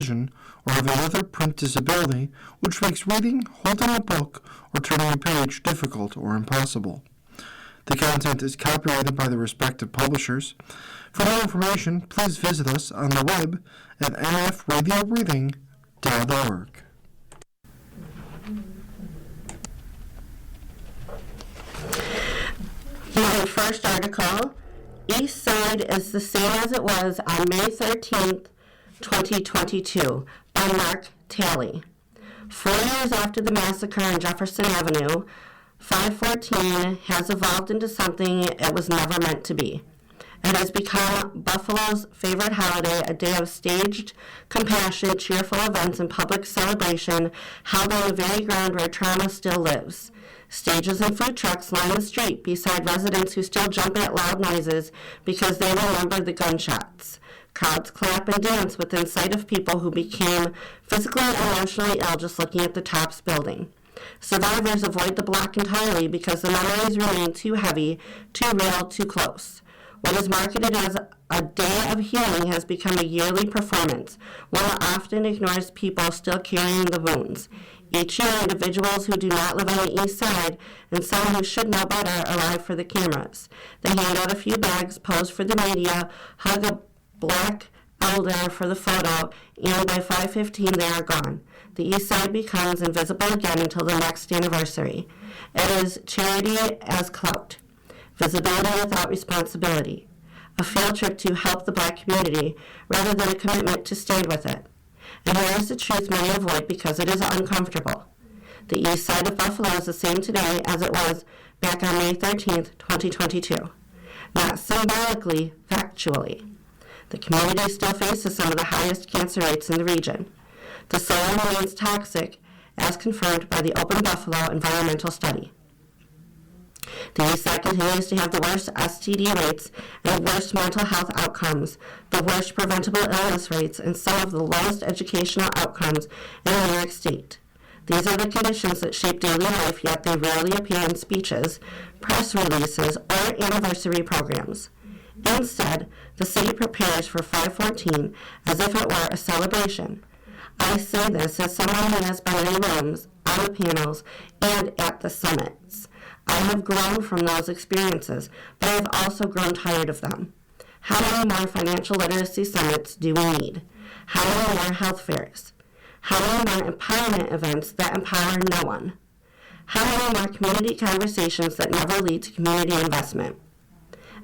vision or have another print disability, which makes reading, holding a book, or turning a page difficult or impossible. The content is copyrighted by the respective publishers. For more information, please visit us on the web at mfradioreading.org. My first article, East Side is the same as it was on May 13th, 2022, by Mark Talley. 4 years after the massacre on Jefferson Avenue, 514 has evolved into something it was never meant to be. It has become Buffalo's favorite holiday, a day of staged compassion, cheerful events, and public celebration held on the very ground where trauma still lives. Stages and food trucks line the street beside residents who still jump at loud noises because they remember the gunshots. Crowds clap and dance within sight of people who became physically and emotionally ill just looking at the Tops building. Survivors avoid the block entirely because the memories remain too heavy, too real, too close. What is marketed as a day of healing has become a yearly performance, one that often ignores people still carrying the wounds. Each year, individuals who do not live on the East Side and some who should know better arrive for the cameras. They hand out a few bags, pose for the media, hug a black elder for the photo, and by 5:15 they are gone. The East Side becomes invisible again until the next anniversary. It is charity as clout, visibility without responsibility, a field trip to help the Black community rather than a commitment to stand with it. And here is the truth many avoid because it is uncomfortable. The East Side of Buffalo is the same today as it was back on May 13th, 2022. Not symbolically, factually. The community still faces some of the highest cancer rates in the region. The soil remains toxic, as confirmed by the Open Buffalo environmental study. The East Side continues to have the worst STD rates and worst mental health outcomes, the worst preventable illness rates, and some of the lowest educational outcomes in New York State. These are the conditions that shape daily life, yet they rarely appear in speeches, press releases, or anniversary programs. Instead, the city prepares for 514 as if it were a celebration. I say this as someone who has been in rooms, on the panels, and at the summits. I have grown from those experiences, but I have also grown tired of them. How many more financial literacy summits do we need? How many more health fairs? How many more empowerment events that empower no one? How many more community conversations that never lead to community investment?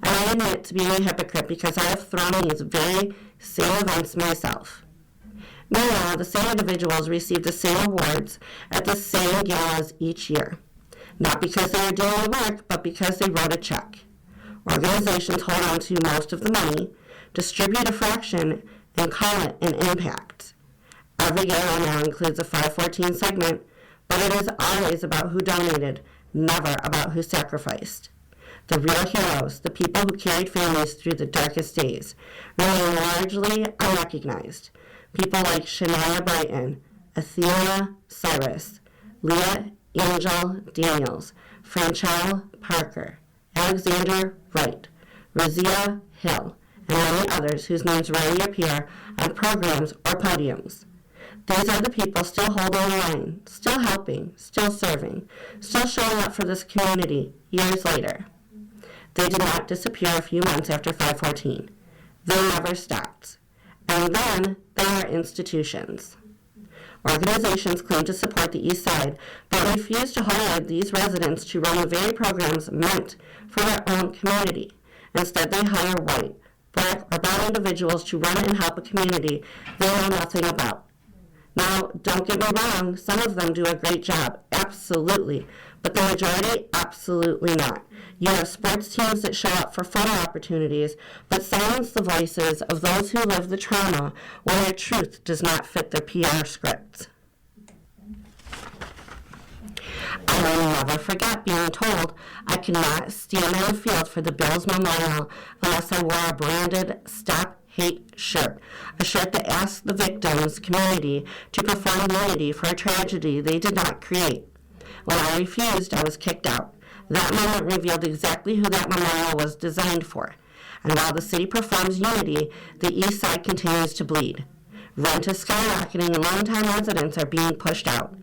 And I admit to being a hypocrite because I have thrown these very same events myself. Meanwhile, the same individuals receive the same awards at the same galas each year. Not because they are doing the work, but because they wrote a check. Organizations hold on to most of the money, distribute a fraction, and call it an impact. Every gala now includes a 514 segment, but it is always about who donated, never about who sacrificed. The real heroes, the people who carried families through the darkest days, remain largely unrecognized. People like Shania Brighton, Athena Cyrus, Leah Angel Daniels, Franchelle Parker, Alexander Wright, Razia Hill, and many others whose names rarely appear on programs or podiums. These are the people still holding the line, still helping, still serving, still showing up for this community years later. They did not disappear a few months after 514. They never stopped. And then there are institutions. Organizations claim to support the East Side, but refuse to hire these residents to run the very programs meant for their own community. Instead, they hire white, black, or brown individuals to run and help a community they know nothing about. Now, don't get me wrong, some of them do a great job, absolutely, but the majority, absolutely not. You have sports teams that show up for photo opportunities, but silence the voices of those who live the trauma when their truth does not fit their PR scripts. I will never forget being told I could not stand on the field for the Bills Memorial unless I wore a branded Stop Hate shirt, a shirt that asked the victims' community to perform unity for a tragedy they did not create. When I refused, I was kicked out. That moment revealed exactly who that memorial was designed for. And while the city performs unity, the East Side continues to bleed. Rent is skyrocketing and long-time residents are being pushed out.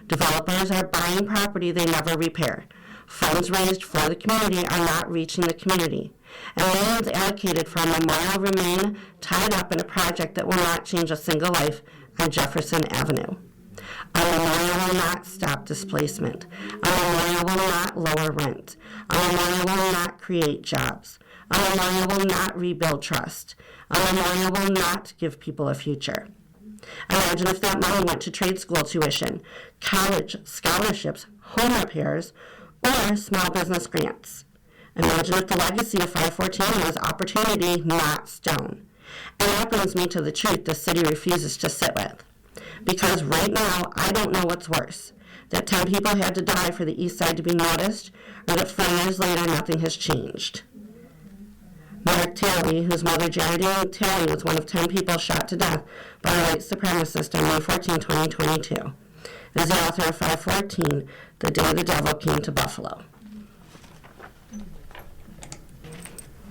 Developers are buying property they never repair. Funds raised for the community are not reaching the community. And lands allocated for a memorial remain tied up in a project that will not change a single life on Jefferson Avenue. A memorial will not stop displacement. A memorial will not lower rent. A memorial will not create jobs. A memorial will not rebuild trust. A memorial will not give people a future. Imagine if that money went to trade school tuition, college scholarships, home repairs, or small business grants. Imagine if the legacy of 514 was opportunity, not stone. And that brings me to the truth the city refuses to sit with. Because right now, I don't know what's worse. That 10 people had to die for the East Side to be noticed, or that 4 years later, nothing has changed. Mark Talley, whose mother Geraldine Talley was one of 10 people shot to death by a white supremacist on May 14, 2022, is the author of 514, The Day the Devil Came to Buffalo.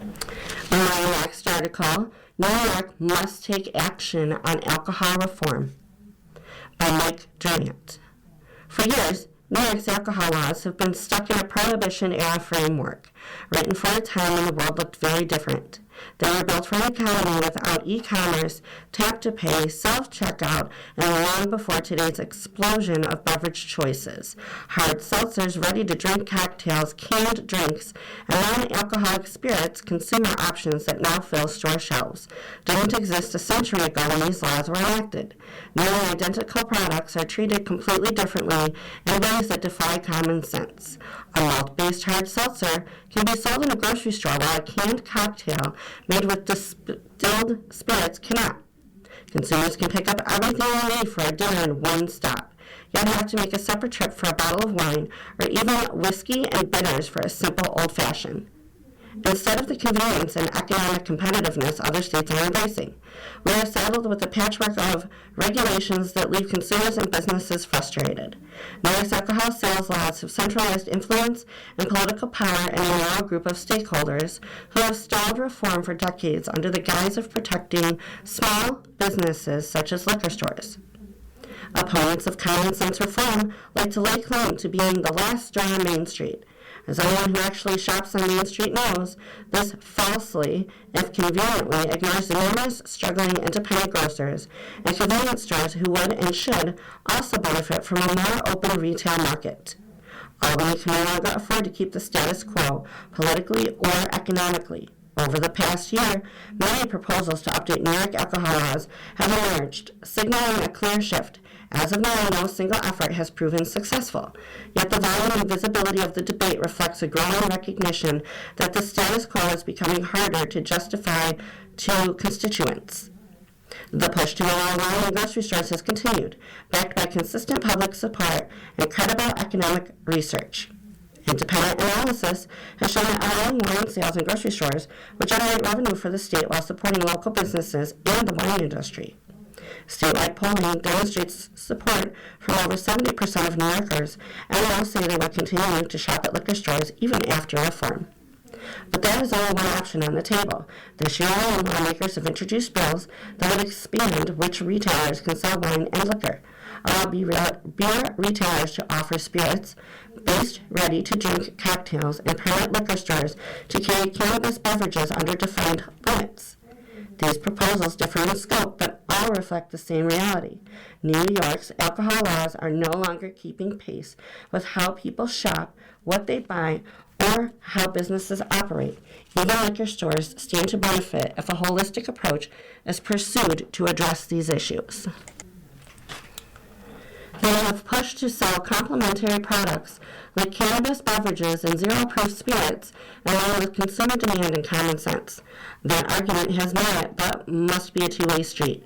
In my next article, New York Must Take Action on Alcohol Reform by Mike Durant. For years, New York's alcohol laws have been stuck in a Prohibition-era framework, written for a time when the world looked very different. They were built for an economy without e-commerce, tap-to-pay, self-checkout, and long before today's explosion of beverage choices. Hard seltzers, ready-to-drink cocktails, canned drinks, and non-alcoholic spirits, consumer options that now fill store shelves, didn't exist a century ago when these laws were enacted. Nearly identical products are treated completely differently in ways that defy common sense. A malt-based hard seltzer can be sold in a grocery store while a canned cocktail made with distilled spirits cannot. Consumers can pick up everything they need for a dinner in one stop, yet have to make a separate trip for a bottle of wine or even whiskey and bitters for a simple old-fashioned. Instead of the convenience and economic competitiveness other states are embracing, we are saddled with a patchwork of regulations that leave consumers and businesses frustrated. New York's alcohol sales laws have centralized influence and political power in a narrow group of stakeholders who have stalled reform for decades under the guise of protecting small businesses such as liquor stores. Opponents of common sense reform like to lay claim to being the last straw on Main Street. As anyone who actually shops on Main Street knows, this falsely, if conveniently, ignores the numerous struggling independent grocers and convenience stores who would and should also benefit from a more open retail market. Albany can no longer afford to keep the status quo, politically or economically. Over the past year, many proposals to update New York alcohol laws have emerged, signaling a clear shift. As of now, no single effort has proven successful. Yet the volume and visibility of the debate reflects a growing recognition that the status quo is becoming harder to justify to constituents. The push to allow wine in grocery stores has continued, backed by consistent public support and credible economic research. Independent analysis has shown that allowing wine sales in grocery stores would generate revenue for the state while supporting local businesses and the wine industry. Statewide polling demonstrates support from over 70% of New Yorkers, and those say they will continue to shop at liquor stores even after reform. But that is only one option on the table. This year alone, lawmakers have introduced bills that would expand which retailers can sell wine and liquor, allow beer retailers to offer spirits-based ready-to-drink cocktails, and permit liquor stores to carry cannabis beverages under defined limits. These proposals differ in scope, but all reflect the same reality. New York's alcohol laws are no longer keeping pace with how people shop, what they buy, or how businesses operate. Even liquor stores stand to benefit if a holistic approach is pursued to address these issues. They have pushed to sell complementary products like cannabis beverages and zero-proof spirits, along with consumer demand and common sense. That argument has merit, but must be a two-way street.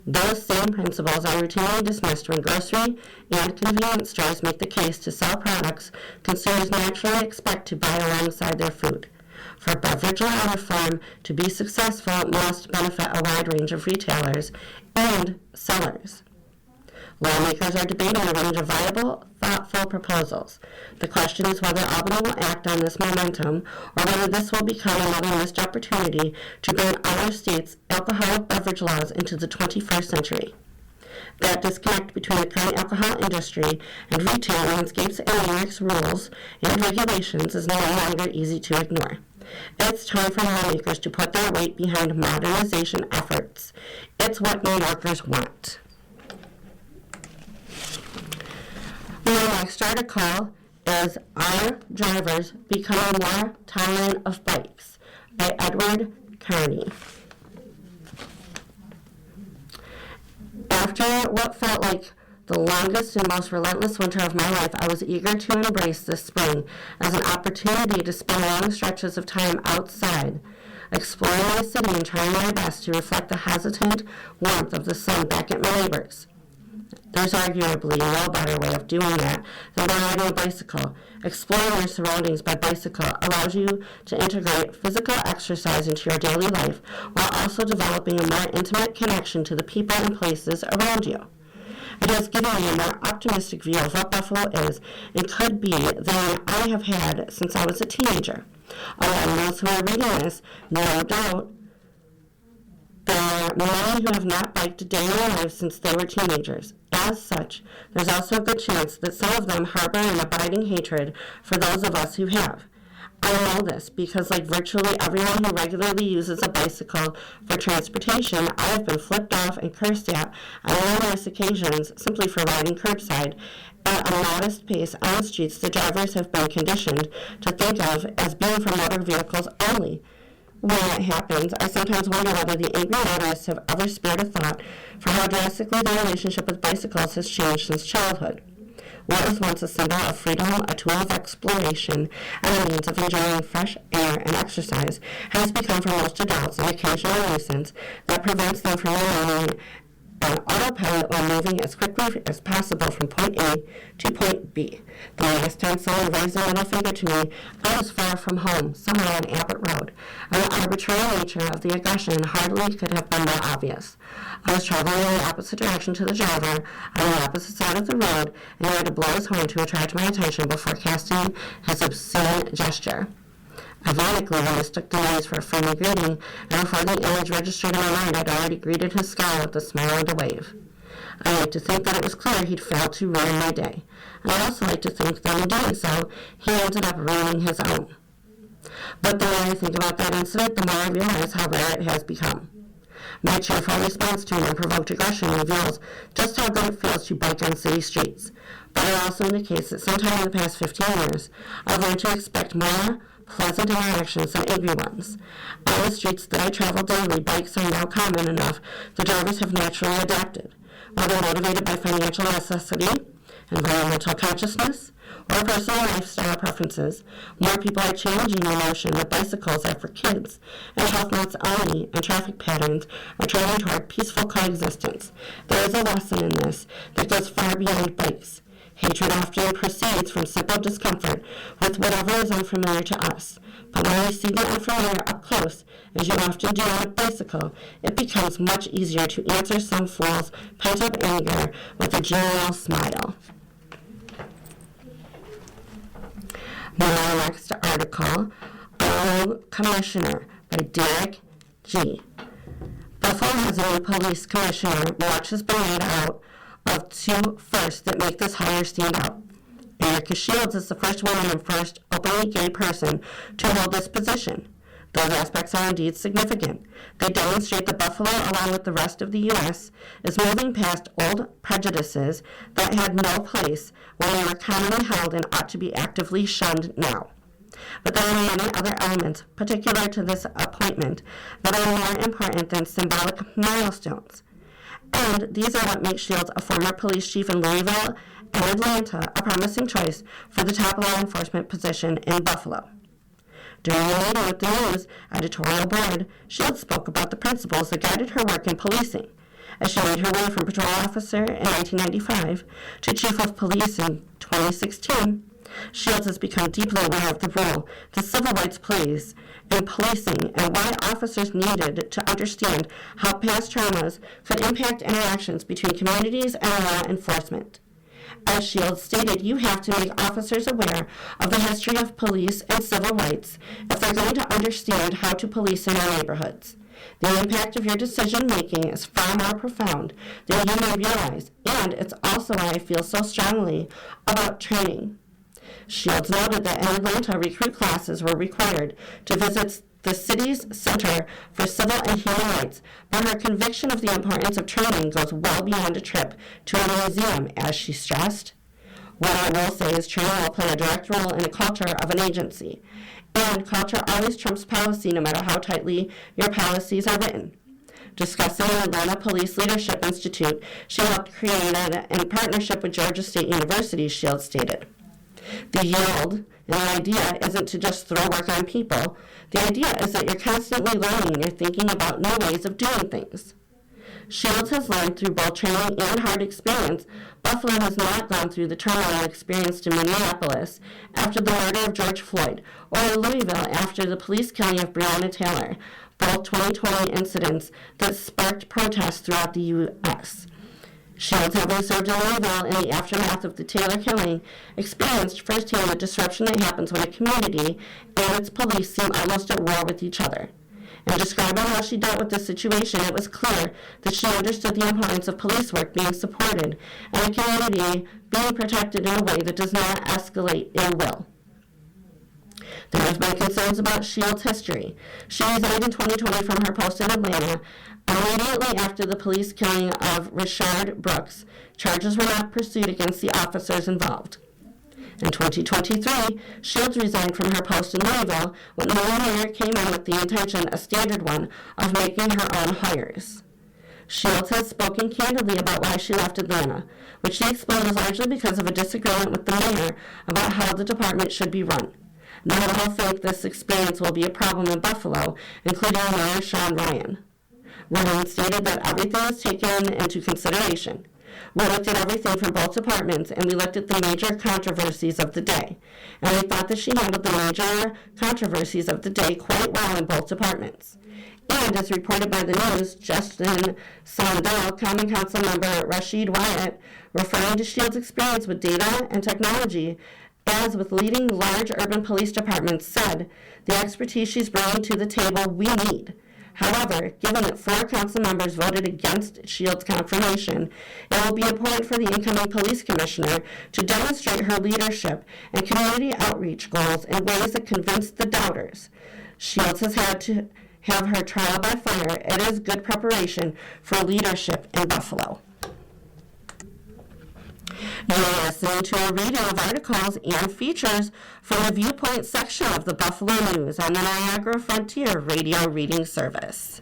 Those same principles are routinely dismissed when grocery and convenience stores make the case to sell products consumers naturally expect to buy alongside their food. For beverage law reform to be successful, it must benefit a wide range of retailers and sellers. Lawmakers are debating a range of viable, thoughtful proposals. The question is whether Albany will act on this momentum or whether this will become another missed opportunity to bring other states' alcoholic beverage laws into the 21st century. That disconnect between the current alcohol industry and retail landscapes and New York's rules and regulations is no longer easy to ignore. It's time for lawmakers to put their weight behind modernization efforts. It's what New Yorkers want. My next article is Are Drivers Becoming More Tolerant of Bikes by Edward Carney. After what felt like the longest and most relentless winter of my life, I was eager to embrace this spring as an opportunity to spend long stretches of time outside, exploring my city and trying my best to reflect the hesitant warmth of the sun back at my neighbors. There's arguably no better way of doing that than by riding a bicycle. Exploring your surroundings by bicycle allows you to integrate physical exercise into your daily life while also developing a more intimate connection to the people and places around you. It has given me a more optimistic view of what Buffalo is and could be than I have had since I was a teenager. Among those who are reading this, no doubt, there are many who have not biked a day in their lives since they were teenagers. As such, there's also a good chance that some of them harbor an abiding hatred for those of us who have. I know this because, like virtually everyone who regularly uses a bicycle for transportation, I have been flipped off and cursed at on numerous occasions simply for riding curbside at a modest pace on streets the drivers have been conditioned to think of as being for motor vehicles only. When that happens, I sometimes wonder whether the angry motorists have ever spared a thought for how drastically their relationship with bicycles has changed since childhood. What was once a symbol of freedom, a tool of exploration, and a means of enjoying fresh air and exercise has become for most adults an occasional nuisance that prevents them from remaining on autopilot while moving as quickly as possible from point A to point B. The last time someone raised a middle finger to me, I was far from home, somewhere on Abbott Road, and the arbitrary nature of the aggression hardly could have been more obvious. I was traveling in the opposite direction to the driver, on the opposite side of the road, and he had to blow his horn to attract my attention before casting his obscene gesture. Ironically, I mistook the noise for a friendly greeting, and before the image registered in my mind, I'd already greeted his scowl with a smile and a wave. I like to think that it was clear he'd failed to ruin my day, and I also like to think that in doing so, he ended up ruining his own. But the more I think about that incident, the more I realize how rare it has become. My cheerful response to an unprovoked aggression reveals just how good it feels to bike on city streets, but it also indicates that sometime in the past 15 years, I've learned to expect more pleasant interactions than angry ones. On the streets that I travel daily, bikes are now common enough the drivers have naturally adapted. Whether motivated by financial necessity, environmental consciousness, or personal lifestyle preferences, more people are challenging the notion that bicycles are for kids, and health nuts only, and traffic patterns are trending toward peaceful coexistence. There is a lesson in this that goes far beyond bikes. Hatred often proceeds from simple discomfort with whatever is unfamiliar to us. But when we see the unfamiliar up close, as you often do on a bicycle, it becomes much easier to answer some fool's pent-up anger with a genial smile. My next article, New Commissioner by Derek G. Buffalo has a new police commissioner. Much has been made out of two firsts that make this hire stand out. Erica Shields is the first woman and first openly gay person to hold this position. Those aspects are indeed significant. They demonstrate that Buffalo, along with the rest of the U.S., is moving past old prejudices that had no place when they were commonly held and ought to be actively shunned now. But there are many other elements, particular to this appointment, that are more important than symbolic milestones. And these are what make Shields, a former police chief in Louisville and Atlanta, a promising choice for the top law enforcement position in Buffalo. During a meeting with the News editorial board, Shields spoke about the principles that guided her work in policing. As she made her way from patrol officer in 1995 to chief of police in 2016, Shields has become deeply aware of the role that civil rights plays in policing and why officers needed to understand how past traumas could impact interactions between communities and law enforcement. As Shields stated, you have to make officers aware of the history of police and civil rights if they're going to understand how to police in our neighborhoods. The impact of your decision-making is far more profound than you may realize, and it's also why I feel so strongly about training. Shields noted that in Atlanta, recruit classes were required to visit the city's Center for Civil and Human Rights, but her conviction of the importance of training goes well beyond a trip to a museum, as she stressed. What I will say is training will play a direct role in the culture of an agency, and culture always trumps policy no matter how tightly your policies are written. Discussing the Atlanta Police Leadership Institute she helped create in partnership with Georgia State University, Shields stated. The yield and the idea isn't to just throw work on people. The idea is that you're constantly learning and you're thinking about new ways of doing things. Shields has learned through both training and hard experience. Buffalo has not gone through the turmoil experienced in Minneapolis after the murder of George Floyd, or in Louisville after the police killing of Breonna Taylor, both 2020 incidents that sparked protests throughout the U.S. Shields, having served in Louisville in the aftermath of the Taylor killing, experienced firsthand the disruption that happens when a community and its police seem almost at war with each other. In describing how she dealt with this situation, it was clear that she understood the importance of police work being supported and the community being protected in a way that does not escalate ill will. There have been concerns about Shields' history. She resigned in 2020 from her post in Atlanta. Immediately after the police killing of Rayshard Brooks, charges were not pursued against the officers involved. In 2023, Shields resigned from her post in Louisville when the new mayor came in with the intention, a standard one, of making her own hires. Shields has spoken candidly about why she left Atlanta, which she explained was largely because of a disagreement with the mayor about how the department should be run. None of us think this experience will be a problem in Buffalo, including Mayor Sean Ryan. Ryan stated that everything is taken into consideration. We looked at everything from both departments, and we looked at the major controversies of the day. And we thought that she handled the major controversies of the day quite well in both departments. And as reported by the news, Justin Sondel, Common Council member Rashid Wyatt, referring to Shields' experience with data and technology, as with leading large urban police departments, said, the expertise she's bringing to the table we need. However, given that 4 council members voted against Shields' confirmation, it will be important for the incoming police commissioner to demonstrate her leadership and community outreach goals in ways that convince the doubters. Shields has had to have her trial by fire. It is good preparation for leadership in Buffalo. You're listening to a reading of articles and features from the Viewpoints section of the Buffalo News on the Niagara Frontier Radio Reading Service.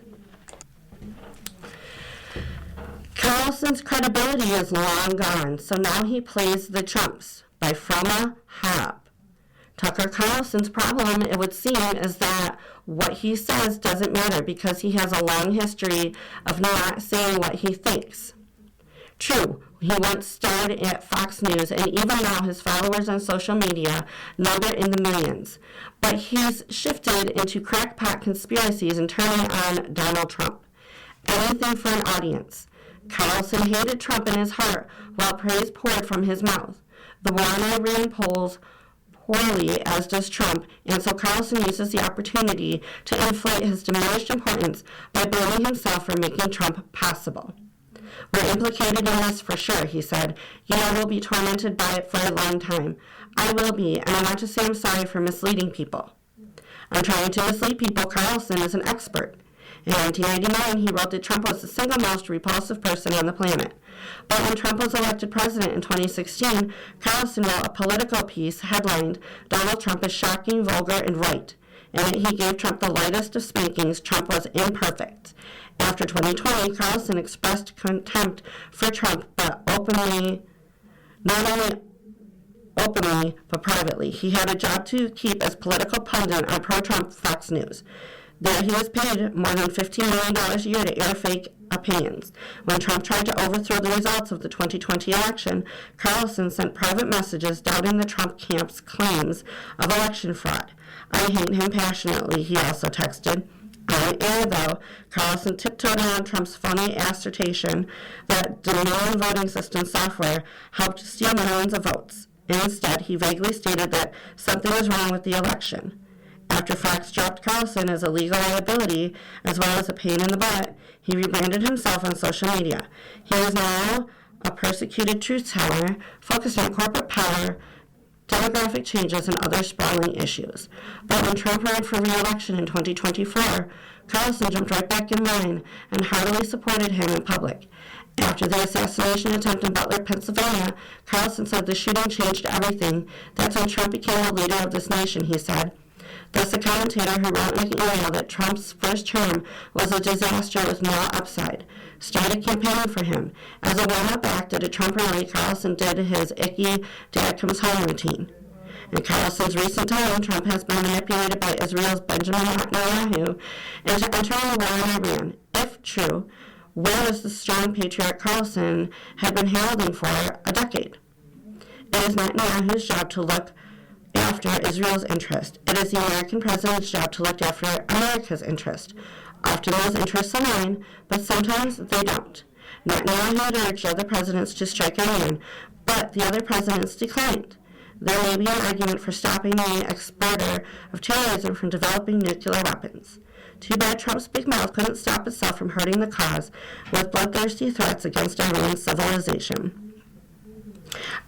Carlson's credibility is long gone, so now he plays the trumps, by Froma Harp. Tucker Carlson's problem, it would seem, is that what he says doesn't matter because he has a long history of not saying what he thinks. True, he once starred at Fox News, and even now his followers on social media number in the millions. But he's shifted into crackpot conspiracies and turning on Donald Trump. Anything for an audience. Carlson hated Trump in his heart, while praise poured from his mouth. The war on Iran polls poorly, as does Trump, and so Carlson uses the opportunity to inflate his diminished importance by blaming himself for making Trump possible. We're implicated in this for sure, he said. We'll be tormented by it for a long time. I will be, and I want to say I'm sorry for misleading people. I'm trying to mislead people. Carlson is an expert. In 1999, he wrote that Trump was the single most repulsive person on the planet. But when Trump was elected president in 2016, Carlson wrote a political piece headlined, Donald Trump is shocking, vulgar, and right. In it, he gave Trump the lightest of spankings. Trump was imperfect. After 2020, Carlson expressed contempt for Trump, but not only openly, but privately. He had a job to keep as political pundit on pro-Trump Fox News. There he was paid more than $15 million a year to air fake opinions. When Trump tried to overthrow the results of the 2020 election, Carlson sent private messages doubting the Trump camp's claims of election fraud. "I hate him passionately," he also texted. On air, though, Carlson tiptoed around Trump's phony assertion that Des Moines voting system software helped steal millions of votes. Instead, he vaguely stated that something was wrong with the election. After Fox dropped Carlson as a legal liability, as well as a pain in the butt, he rebranded himself on social media. He is now a persecuted truth teller focused on corporate power, demographic changes, and other sprawling issues. But when Trump ran for re-election in 2024, Carlson jumped right back in line and heartily supported him in public. After the assassination attempt in Butler, Pennsylvania, Carlson said the shooting changed everything. "That's when Trump became the leader of this nation," he said. Thus, a commentator who wrote in an email that Trump's first term was a disaster with no upside started campaigning for him. As a warm-up act at a Trump rally, Carlson did his icky "dad comes home" routine. In Carlson's recent time, Trump has been manipulated by Israel's Benjamin Netanyahu into entering a war in Iran. If true, where is the strong patriot Carlson had been heralding for a decade? It is Netanyahu's job to look after Israel's interest. It is the American president's job to look after America's interest. Often those interests align, but sometimes they don't. Netanyahu had urged other presidents to strike Iran, but the other presidents declined. There may be an argument for stopping the exporter of terrorism from developing nuclear weapons. Too bad Trump's big mouth couldn't stop itself from hurting the cause with bloodthirsty threats against Iran's civilization.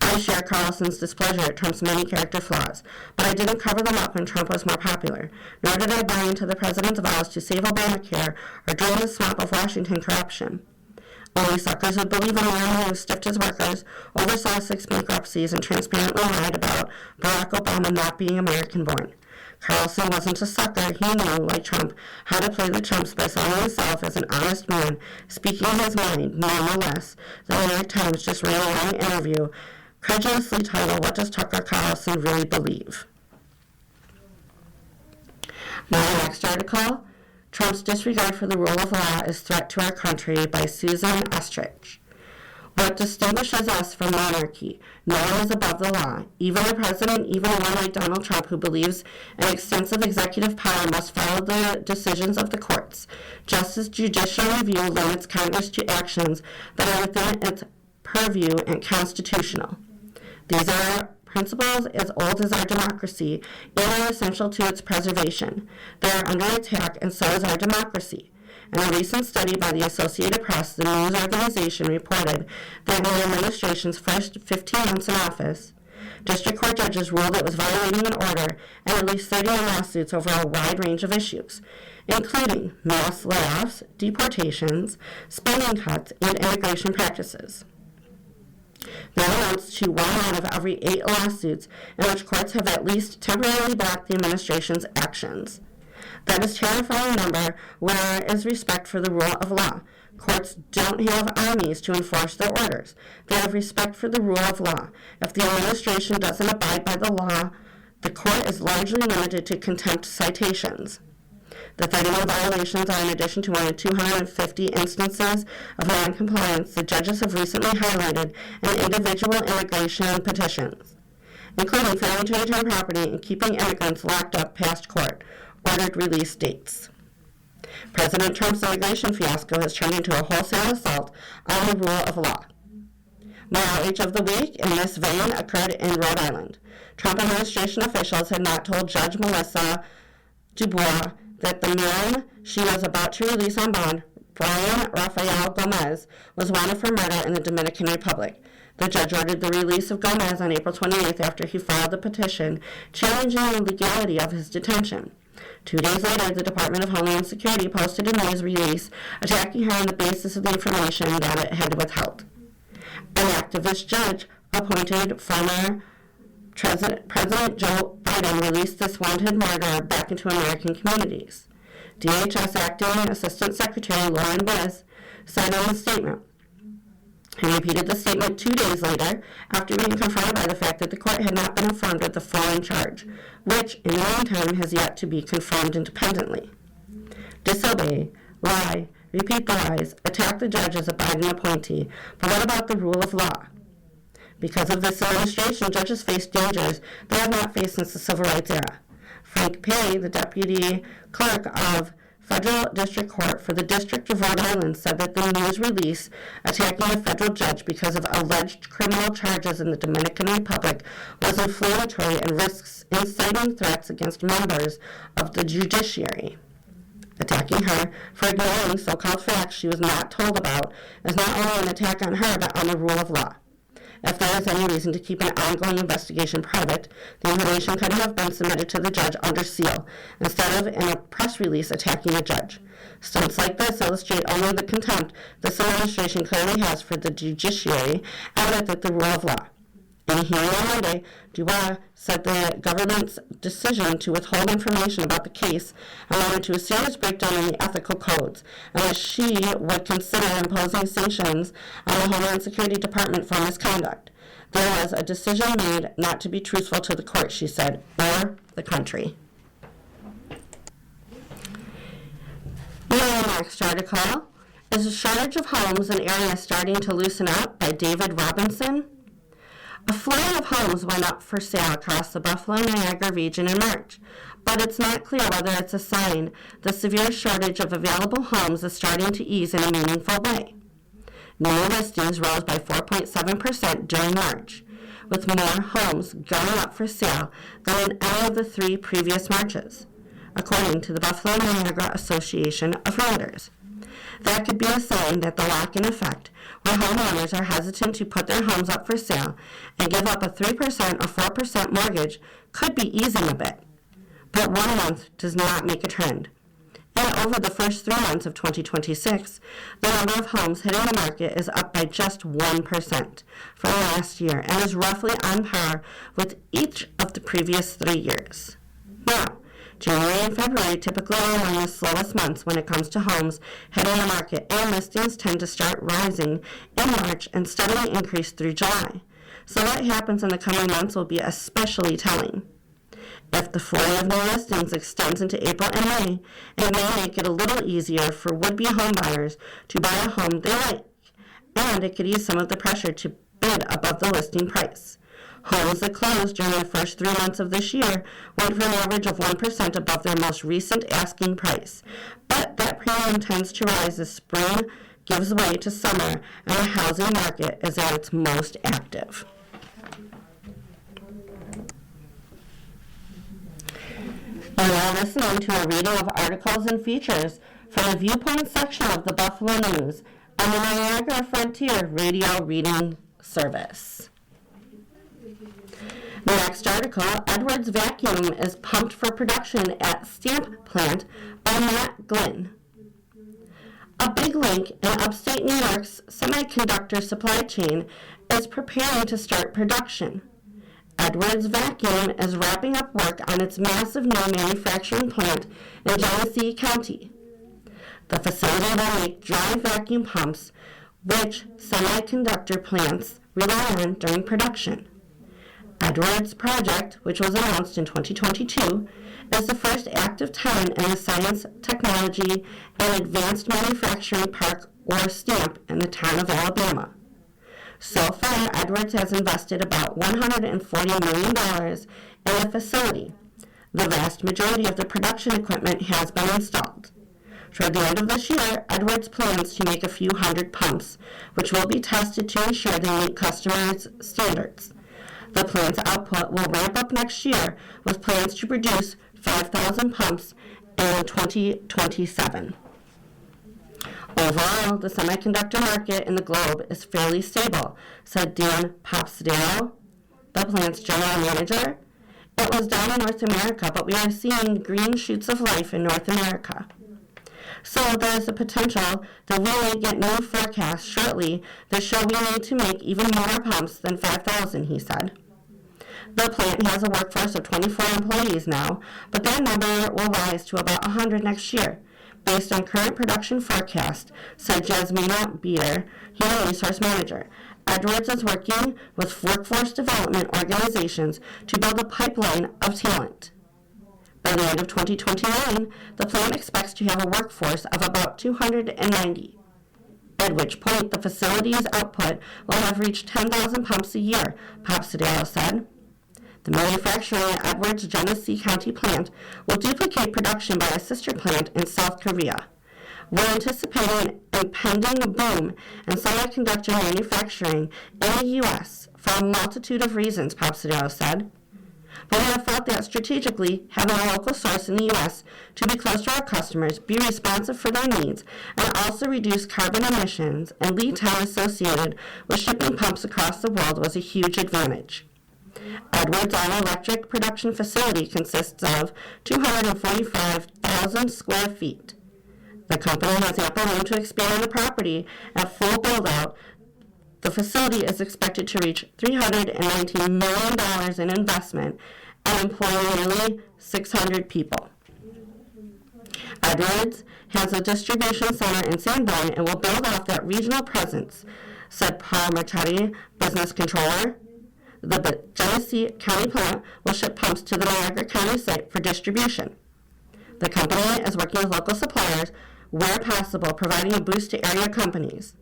I share Carlson's displeasure at Trump's many character flaws, but I didn't cover them up when Trump was more popular, nor did I buy into the president's vows to save Obamacare or drain the swamp of Washington corruption. Only suckers would believe in a man who stiffed his workers, oversaw 6 bankruptcies, and transparently lied about Barack Obama not being American-born. Carlson wasn't a sucker. He knew, like Trump, how to play the trumps by selling himself as an honest man, speaking his mind, nonetheless. The New York Times just ran a long interview, credulously titled, "What Does Tucker Carlson Really Believe?" My next article, "Trump's Disregard for the Rule of Law is Threat to Our Country" by Susan Estrich. What distinguishes us from monarchy? No one is above the law. Even the president, even one like Donald Trump, who believes an extensive executive power, must follow the decisions of the courts, just as judicial review limits Congress to actions that are within its purview and constitutional. These are principles as old as our democracy and are essential to its preservation. They are under attack, and so is our democracy. In a recent study by the Associated Press, the news organization reported that in the administration's first 15 months in office, district court judges ruled it was violating an order and released 31 lawsuits over a wide range of issues, including mass layoffs, deportations, spending cuts, and immigration practices. That amounts to 1 out of every 8 lawsuits in which courts have at least temporarily blocked the administration's actions. That is a terrifying number where there is respect for the rule of law. Courts don't have armies to enforce their orders. They have respect for the rule of law. If the administration doesn't abide by the law, the court is largely limited to contempt citations. The 31 violations are in addition to more than 250 instances of noncompliance the judges have recently highlighted in individual immigration petitions, including failing to return property and keeping immigrants locked up past court-ordered release dates. President Trump's immigration fiasco has turned into a wholesale assault on the rule of law. My outrage of the week in this vein occurred in Rhode Island. Trump administration officials had not told Judge Melissa Dubois that the man she was about to release on bond, Brian Rafael Gomez, was wanted for murder in the Dominican Republic. The judge ordered the release of Gomez on April 28th after he filed a petition challenging the legality of his detention. 2 days later, the Department of Homeland Security posted a news release attacking her on the basis of the information that it had withheld. An activist judge appointed former President Joe Biden released this wanted murderer back into American communities. DHS Acting Assistant Secretary Lauren Bliss said in a statement. He repeated the statement 2 days later after being confronted by the fact that the court had not been informed of the foreign charge, which, in the meantime, has yet to be confirmed independently. disobey, lie, repeat the lies, attack the judge as a Biden appointee. But what about the rule of law? Because of this administration, judges face dangers they have not faced since the Civil Rights era. Frank Perry, the deputy clerk of Federal District Court for the District of Rhode Island, said that the news release attacking a federal judge because of alleged criminal charges in the Dominican Republic was inflammatory and risks inciting threats against members of the judiciary. Attacking her for ignoring so-called facts she was not told about is not only an attack on her, but on the rule of law. If there is any reason to keep an ongoing investigation private, the information could have been submitted to the judge under seal, instead of in a press release attacking a judge. Stunts like this illustrate only the contempt this administration clearly has for the judiciary and with the rule of law. In a hearing on Monday, Dubois said the government's decision to withhold information about the case amounted to a serious breakdown in the ethical codes, and that she would consider imposing sanctions on the Homeland Security Department for misconduct. There was a decision made not to be truthful to the court, she said, or the country. The next article is a shortage of homes in areas starting to loosen up by David Robinson. A flood of homes went up for sale across the Buffalo-Niagara region in March, but it's not clear whether it's a sign the severe shortage of available homes is starting to ease in a meaningful way. New listings rose by 4.7% during March, with more homes going up for sale than in any of the 3 previous Marches, according to the Buffalo-Niagara Association of Realtors. That could be a sign that the lock-in effect, where homeowners are hesitant to put their homes up for sale and give up a 3% or 4% mortgage, could be easing a bit. But 1 month does not make a trend. And over the first 3 months of 2026, the number of homes hitting the market is up by just 1% from last year and is roughly on par with each of the previous 3 years. Now, January and February typically are among the slowest months when it comes to homes hitting the market, and listings tend to start rising in March and steadily increase through July. So what happens in the coming months will be especially telling. If the flow of new listings extends into April and May, it may make it a little easier for would-be homebuyers to buy a home they like, and it could ease some of the pressure to bid above the listing price. Homes that closed during the first 3 months of this year went for an average of 1% above their most recent asking price, but that premium tends to rise as spring gives way to summer and the housing market is at its most active. You are listening to a reading of articles and features from the Viewpoints section of the Buffalo News on the Niagara Frontier Radio Reading Service. The next article, Edwards Vacuum is pumped for production at stamp plant by Matt Glynn. A big link in upstate New York's semiconductor supply chain is preparing to start production. Edwards Vacuum is wrapping up work on its massive new manufacturing plant in Genesee County. The facility will make dry vacuum pumps, which semiconductor plants rely on during production. Edwards' project, which was announced in 2022, is the first active time in the Science, Technology, and Advanced Manufacturing Park, or STAMP, in the town of Alabama. So far, Edwards has invested about $140 million in the facility. The vast majority of the production equipment has been installed. Toward the end of this year, Edwards plans to make a few hundred pumps, which will be tested to ensure they meet customers' standards. The plant's output will ramp up next year with plans to produce 5,000 pumps in 2027. Overall, the semiconductor market in the globe is fairly stable, said Dan Popsdale, the plant's general manager. It was down in North America, but we are seeing green shoots of life in North America. So there is a potential that we may get new forecasts shortly that show we need to make even more pumps than 5,000, he said. The plant has a workforce of 24 employees now, but that number will rise to about 100 next year, based on current production forecast, said Jasmina Beer, Human Resource Manager. Edwards is working with workforce development organizations to build a pipeline of talent. By the end of 2029, the plant expects to have a workforce of about 290, at which point the facility's output will have reached 10,000 pumps a year, Popsidello said. The manufacturing at Edwards Genesee County plant will duplicate production by a sister plant in South Korea. We're anticipating an impending boom in semiconductor manufacturing in the U.S. for a multitude of reasons, Popsidello said. But we have felt that strategically, having a local source in the U.S. to be close to our customers, be responsive for their needs, and also reduce carbon emissions and lead time associated with shipping pumps across the world was a huge advantage. Edwards' all-electric production facility consists of 245,000 square feet. The company has ample room to expand on the property. At full build-out, the facility is expected to reach $319 million in investment and employ nearly 600 people. Edwards has a distribution center in Sanborn and will build off that regional presence, said Paul Marchetti, business controller. The Genesee County plant will ship pumps to the Niagara County site for distribution. The company is working with local suppliers where possible, providing a boost to area companies.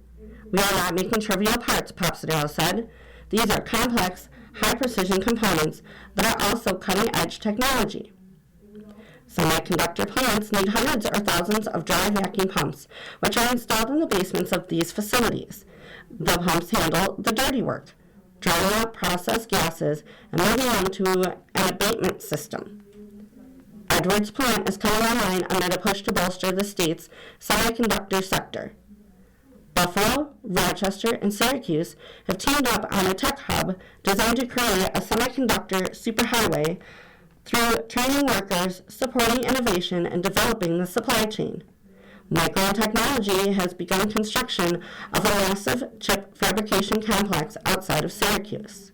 We are not making trivial parts, Popsidello said. These are complex, high-precision components that are also cutting-edge technology. Semiconductor plants need hundreds or thousands of dry vacuum pumps, which are installed in the basements of these facilities. The pumps handle the dirty work, drying out processed gases and moving them to an abatement system. Edwards' plant is coming online amid a push to bolster the state's semiconductor sector. Buffalo, Rochester, and Syracuse have teamed up on a tech hub designed to create a semiconductor superhighway through training workers, supporting innovation, and developing the supply chain. Micron Technology has begun construction of a massive chip fabrication complex outside of Syracuse.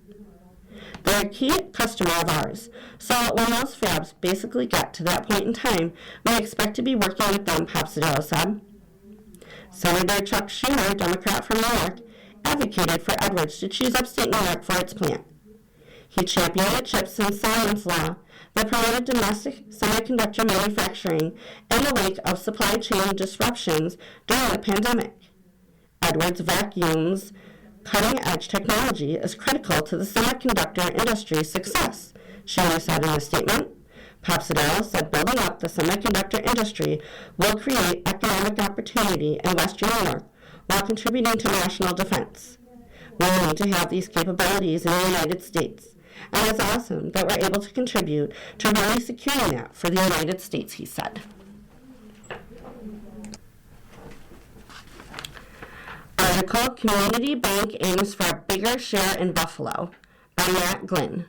They're a key customer of ours, so when those fabs basically get to that point in time, we expect to be working with them, Popsidello said. Senator Chuck Schumer, Democrat from New York, advocated for Edwards to choose upstate New York for its plant. He championed a CHIPS and Science law that promoted domestic semiconductor manufacturing in the wake of supply chain disruptions during the pandemic. Edwards Vacuum's cutting-edge technology is critical to the semiconductor industry's success, Schumer said in a statement. Popsidello said building up the semiconductor industry will create economic opportunity in Western New York while contributing to national defense. We need to have these capabilities in the United States, and it's awesome that we're able to contribute to really securing that for the United States, he said. Article, Community Bank Aims for a Bigger Share in Buffalo, by Matt Glynn.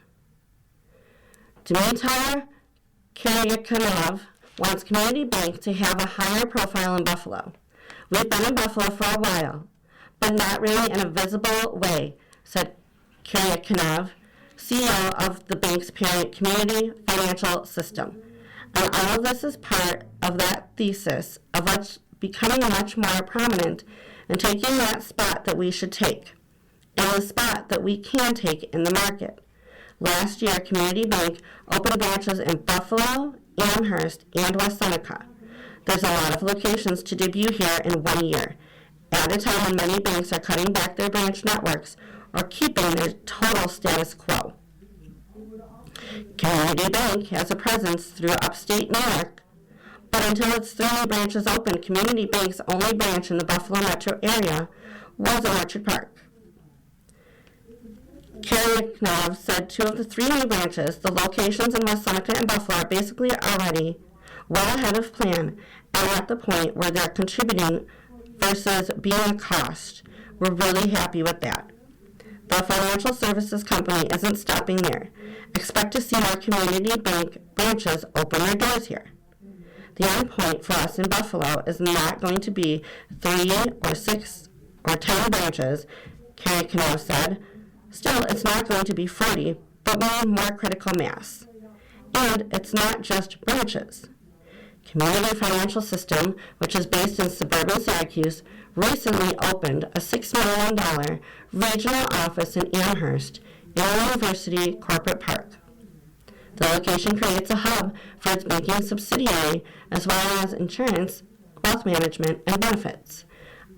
Dimitar Kiryakanov wants Community Bank to have a higher profile in Buffalo. We've been in Buffalo for a while, but not really in a visible way, said Kiryakanov, CEO of the bank's parent community financial system. And all of this is part of that thesis of us becoming much more prominent and taking that spot that we should take, and the spot that we can take in the market. Last year, Community Bank opened branches in Buffalo, Amherst, and West Seneca. There's a lot of locations to debut here in 1 year, at a time when many banks are cutting back their branch networks or keeping their total status quo. Community Bank has a presence through upstate New York, but until its 3 new branches opened, Community Bank's only branch in the Buffalo metro area was in Orchard Park. Kiryakanov said 2 of the 3 new branches, the locations in West Seneca and Buffalo, are basically already well ahead of plan and at the point where they're contributing versus being a cost. We're really happy with that. The financial services company isn't stopping there. Expect to see more Community Bank branches open their doors here. The end point for us in Buffalo is not going to be 3 or 6 or 10 branches, Kiryakanov said. Still, it's not going to be 40, but more critical mass. And it's not just branches. Community Financial System, which is based in suburban Syracuse, recently opened a $6 million regional office in Amherst in University Corporate Park. The location creates a hub for its banking subsidiary, as well as insurance, wealth management, and benefits.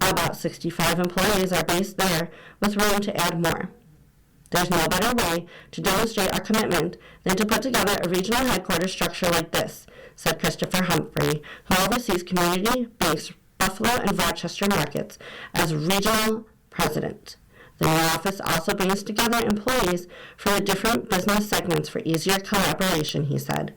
About 65 employees are based there, with room to add more. There's no better way to demonstrate our commitment than to put together a regional headquarters structure like this, said Christopher Humphrey, who oversees Community Bank's Buffalo and Rochester markets as regional president. The new office also brings together employees from the different business segments for easier collaboration, he said.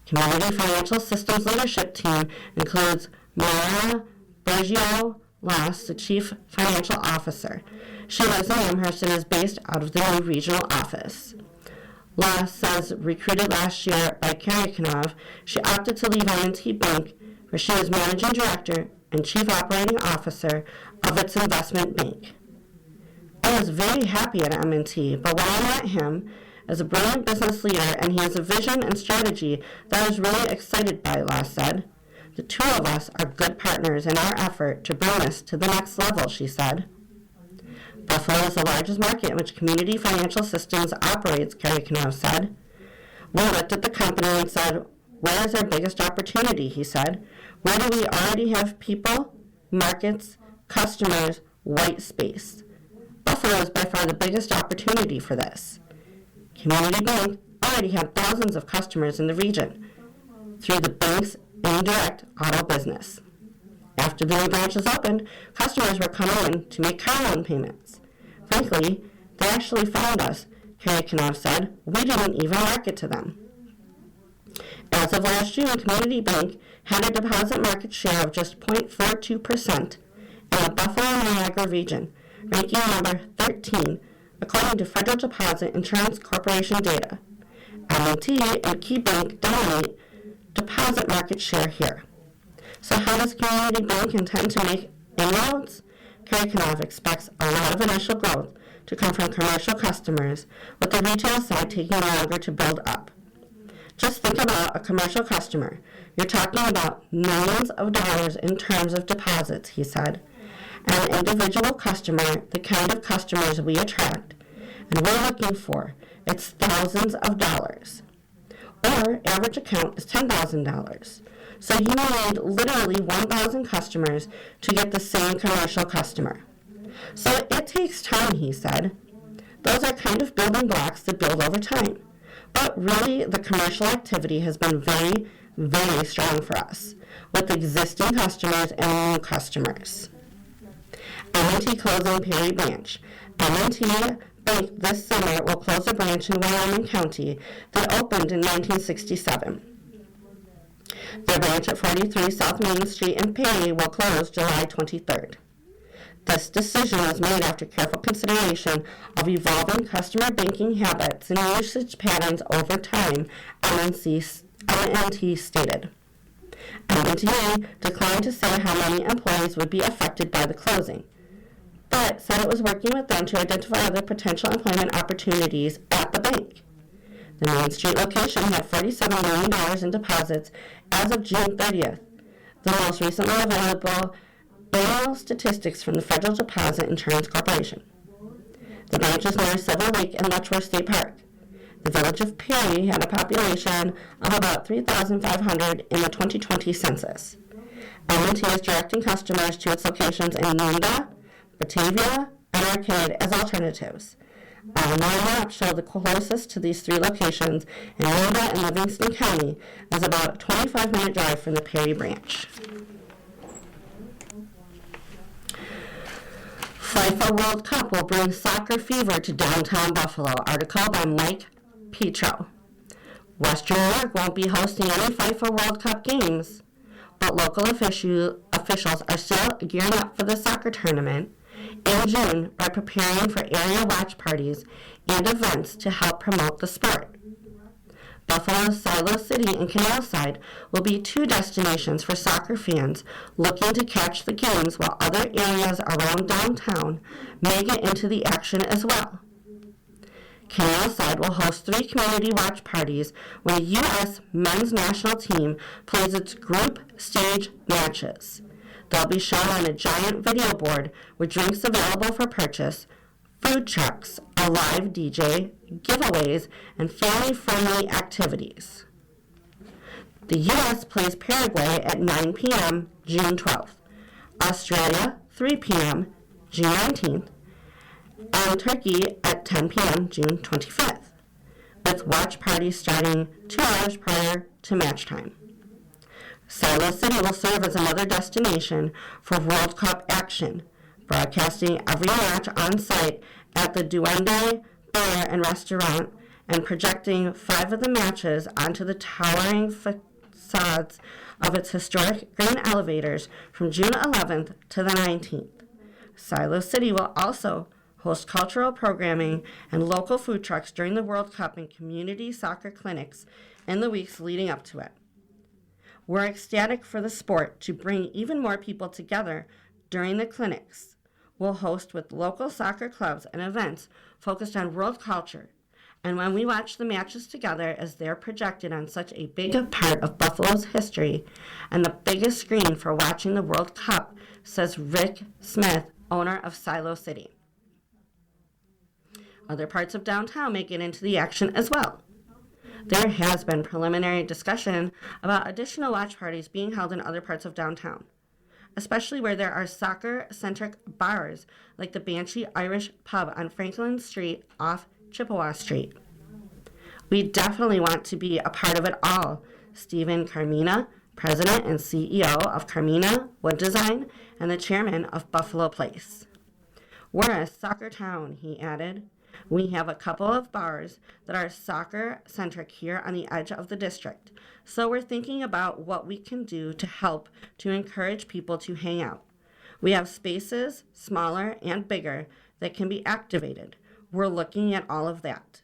Community Financial Systems leadership team includes Mara Bergio Loss, the Chief Financial Officer. She lives in Amherst and is based out of the new regional office. Loss says, recruited last year by Karyakinov, she opted to leave M&T Bank, where she was Managing Director and Chief Operating Officer of its investment bank. I was very happy at M&T, but when I met him as a brilliant business leader, and he has a vision and strategy that I was really excited by, Loss said. The two of us are good partners in our effort to bring this to the next level, she said. Buffalo is the largest market in which Community Financial Systems operates, Karyakinov said. We looked at the company and said, where is our biggest opportunity, he said. Where do we already have people, markets, customers, white space? Buffalo is by far the biggest opportunity for this. Community Bank already had thousands of customers in the region through the bank's indirect auto business. After the new branches opened, customers were coming in to make car loan payments. Frankly, they actually found us, Karyakinov said. We didn't even market to them. As of last June, Community Bank had a deposit market share of just 0.42% in the Buffalo-Niagara region, ranking number 13, according to Federal Deposit Insurance Corporation data. M&T and Key Bank dominate deposit market share here. So how does Community Bank intend to make inroads? Karyakinov expects a lot of initial growth to come from commercial customers, with the retail side taking longer to build up. Just think about a commercial customer. You're talking about millions of dollars in terms of deposits, he said. An individual customer, the kind of customers we attract, and we're looking for, it's thousands of dollars. Or average account is $10,000. So you need literally 1,000 customers to get the same commercial customer. So it takes time, he said. Those are kind of building blocks that build over time. But really, the commercial activity has been very, very strong for us, with existing customers and new customers. M&T closing Perry Branch. M&T Bank this summer will close a branch in Wyoming County that opened in 1967. Their branch at 43 South Main Street in Perry will close July 23rd. This decision was made after careful consideration of evolving customer banking habits and usage patterns over time, M&T stated. M&T declined to say how many employees would be affected by the closing, but said it was working with them to identify other potential employment opportunities at the bank. The Main Street location had $47 million in deposits as of June 30th, the most recently available annual statistics from the Federal Deposit Insurance Corporation. The branch is near Silver Lake and Letchworth State Park. The village of Perry had a population of about 3,500 in the 2020 census. M&T is directing customers to its locations in Nunda, Batavia, and Arcade as alternatives. Our maps show the closest to these three locations in Nunda and Livingston County is about a 25-minute drive from the Perry branch. FIFA World Cup will bring soccer fever to downtown Buffalo. Article by Mike Petro. Western New York won't be hosting any FIFA World Cup games, but local officials are still gearing up for the soccer tournament in June by preparing for area watch parties and events to help promote the sport. Buffalo's Silo City and Canalside will be two destinations for soccer fans looking to catch the games, while other areas around downtown may get into the action as well. Canalside will host 3 community watch parties when the U.S. men's national team plays its group stage matches. They'll be shown on a giant video board with drinks available for purchase, food trucks, a live DJ, giveaways, and family-friendly activities. The U.S. plays Paraguay at 9 p.m. June 12th, Australia 3 p.m. June 19th, and Turkey at 10 p.m. June 25th, with watch parties starting 2 hours prior to match time. Silo City will serve as another destination for World Cup action, broadcasting every match on site at the Duende Bar and Restaurant and projecting 5 of the matches onto the towering facades of its historic grain elevators from June 11th to the 19th. Silo City will also host cultural programming and local food trucks during the World Cup and community soccer clinics in the weeks leading up to it. We're ecstatic for the sport to bring even more people together during the clinics. We'll host with local soccer clubs and events focused on world culture. And when we watch the matches together as they're projected on such a big part of Buffalo's history and the biggest screen for watching the World Cup, says Rick Smith, owner of Silo City. Other parts of downtown may get into the action as well. There has been preliminary discussion about additional watch parties being held in other parts of downtown, especially where there are soccer-centric bars like the Banshee Irish Pub on Franklin Street off Chippewa Street. We definitely want to be a part of it all. Stephen Carmina, president and CEO of Carmina Wood Design and the chairman of Buffalo Place. We're a soccer town, he added. We have a couple of bars that are soccer-centric here on the edge of the district, so we're thinking about what we can do to help to encourage people to hang out. We have spaces, smaller and bigger, that can be activated. We're looking at all of that.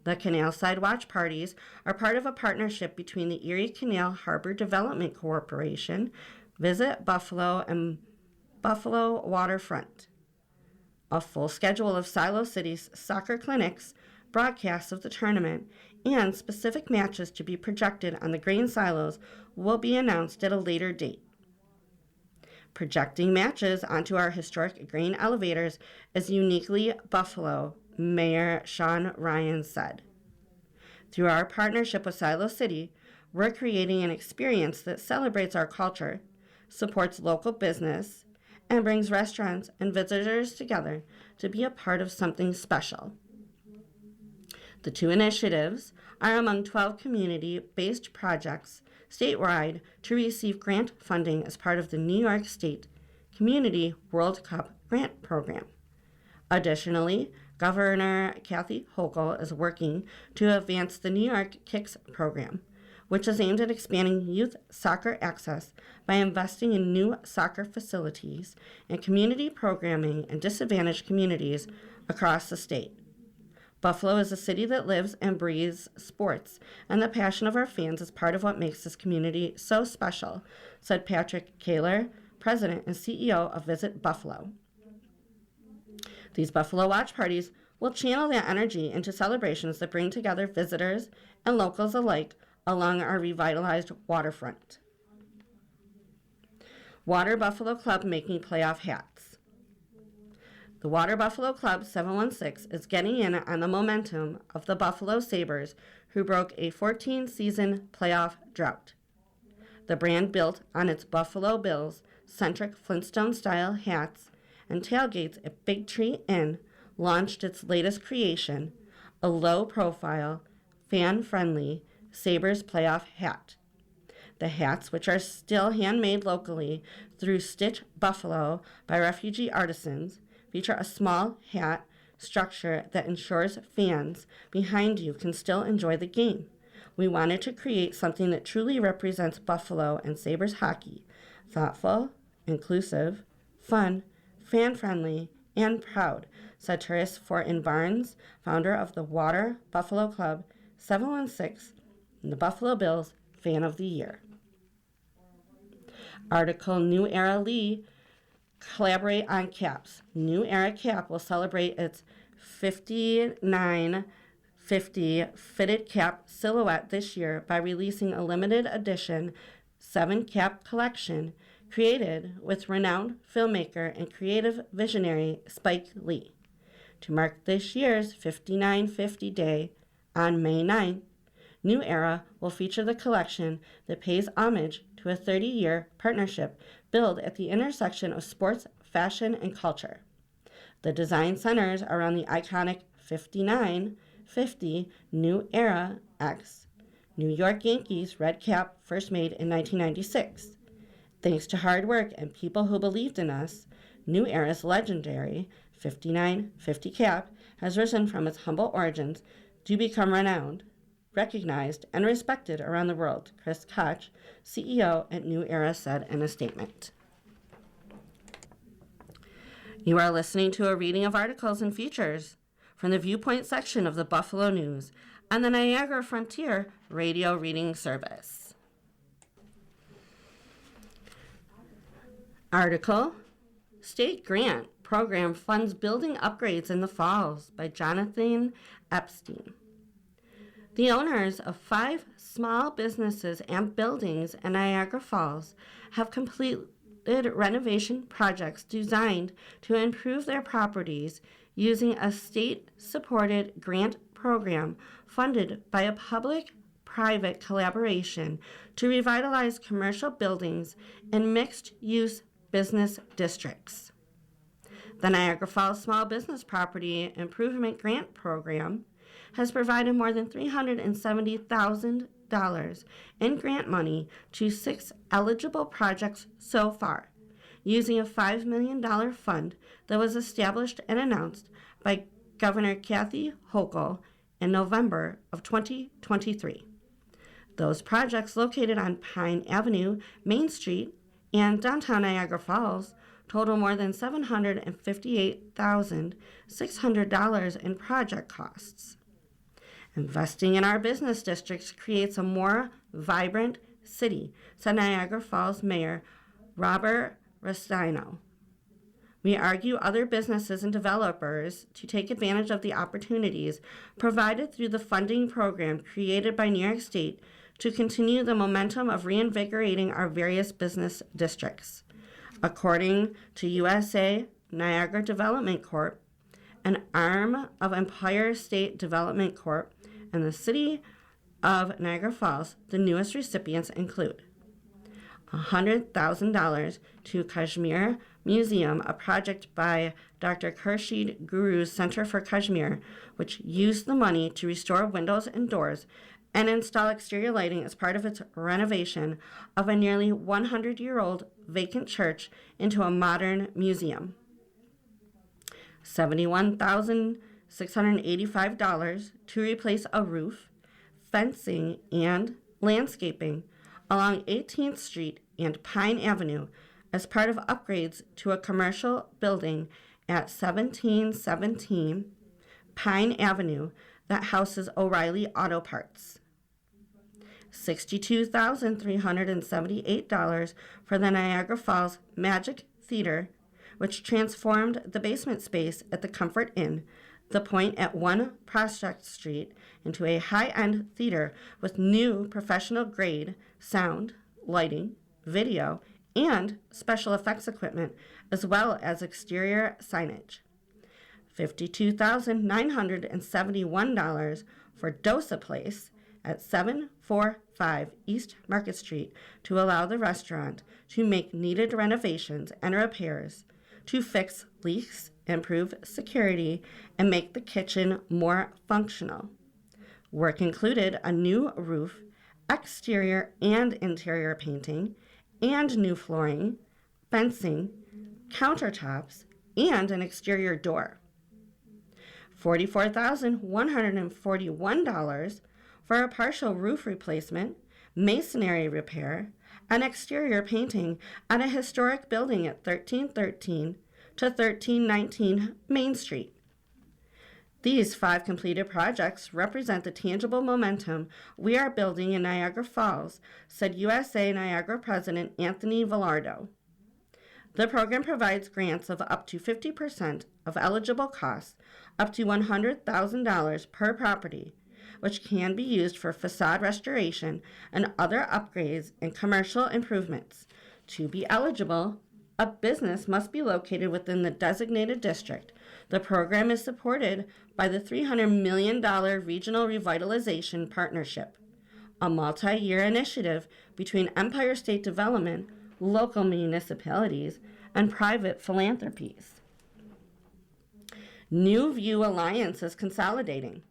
The Canal Side Watch Parties are part of a partnership between the Erie Canal Harbor Development Corporation, Visit Buffalo, and Buffalo Waterfront. A full schedule of Silo City's soccer clinics, broadcasts of the tournament, and specific matches to be projected on the grain silos will be announced at a later date. Projecting matches onto our historic grain elevators is uniquely Buffalo, Mayor Sean Ryan said. Through our partnership with Silo City, we're creating an experience that celebrates our culture, supports local business, and brings restaurants and visitors together to be a part of something special. The 2 initiatives are among 12 community-based projects statewide to receive grant funding as part of the New York State Community World Cup Grant Program. Additionally, Governor Kathy Hochul is working to advance the New York Kicks program, which is aimed at expanding youth soccer access by investing in new soccer facilities and community programming in disadvantaged communities across the state. Buffalo is a city that lives and breathes sports, and the passion of our fans is part of what makes this community so special, said Patrick Kaler, president and CEO of Visit Buffalo. These Buffalo Watch Parties will channel that energy into celebrations that bring together visitors and locals alike along our revitalized waterfront. Water Buffalo Club making playoff hats. The Water Buffalo Club 716 is getting in on the momentum of the Buffalo Sabres, who broke a 14-season playoff drought. The brand, built on its Buffalo Bills-centric Flintstone-style hats and tailgates at Big Tree Inn, launched its latest creation, a low-profile, fan-friendly Sabres playoff hat. The hats, which are still handmade locally through Stitch Buffalo by refugee artisans, feature a small hat structure that ensures fans behind you can still enjoy the game. We wanted to create something that truly represents Buffalo and Sabres hockey: thoughtful, inclusive, fun, fan-friendly, and proud, said Teresa Fortin Barnes, founder of the Water Buffalo Club 716, and the Buffalo Bills Fan of the Year. Article New Era Lee collaborate on caps. New Era Cap will celebrate its 5950 fitted cap silhouette this year by releasing a limited edition 7-cap collection created with renowned filmmaker and creative visionary Spike Lee. To mark this year's 5950 Day on May 9th, New Era will feature the collection that pays homage to a 30-year partnership built at the intersection of sports, fashion, and culture. The design centers around the iconic 5950 New Era X, New York Yankees red cap first made in 1996. Thanks to hard work and people who believed in us, New Era's legendary 5950 cap has risen from its humble origins to become renowned, recognized, and respected around the world, Chris Koch, CEO at New Era, said in a statement. You are listening to a reading of articles and features from the Viewpoints section of the Buffalo News on the Niagara Frontier Radio Reading Service. Article, State Grant Program Funds Building Upgrades in the Falls by Jonathan Epstein. The owners of 5 small businesses and buildings in Niagara Falls have completed renovation projects designed to improve their properties using a state-supported grant program funded by a public-private collaboration to revitalize commercial buildings in mixed-use business districts. The Niagara Falls Small Business Property Improvement Grant Program has provided more than $370,000 in grant money to 6 eligible projects so far, using a $5 million fund that was established and announced by Governor Kathy Hochul in November of 2023. Those projects located on Pine Avenue, Main Street, and downtown Niagara Falls total more than $758,600 in project costs. Investing in our business districts creates a more vibrant city, said Niagara Falls Mayor Robert Restino. We urge other businesses and developers to take advantage of the opportunities provided through the funding program created by New York State to continue the momentum of reinvigorating our various business districts. According to USA Niagara Development Corp., an arm of Empire State Development Corp., and the City of Niagara Falls, the newest recipients include $100,000 to Kashmir Museum, a project by Dr. Khurshid Guru's Center for Kashmir, which used the money to restore windows and doors and install exterior lighting as part of its renovation of a nearly 100-year-old vacant church into a modern museum. $71,685 to replace a roof, fencing, and landscaping along 18th Street and Pine Avenue as part of upgrades to a commercial building at 1717 Pine Avenue that houses O'Reilly Auto Parts. $62,378 for the Niagara Falls Magic Theater, which transformed the basement space at the Comfort Inn, the Point at 1 Prospect Street, into a high-end theater with new professional-grade sound, lighting, video, and special effects equipment, as well as exterior signage. $52,971 for Dosa Place at 745 East Market Street to allow the restaurant to make needed renovations and repairs to fix leaks, improve security, and make the kitchen more functional. Work included a new roof, exterior and interior painting, and new flooring, fencing, countertops, and an exterior door. $44,141 for a partial roof replacement, masonry repair, and exterior painting at a historic building at 1313 to 1319 Main Street. These 5 completed projects represent the tangible momentum we are building in Niagara Falls, said USA Niagara President Anthony Villardo. The program provides grants of up to 50% of eligible costs, up to $100,000 per property, which can be used for facade restoration and other upgrades and commercial improvements. To be eligible, a business must be located within the designated district. The program is supported by the $300 million Regional Revitalization Partnership, a multi-year initiative between Empire State Development, local municipalities, and private philanthropies. New View Alliance is consolidating.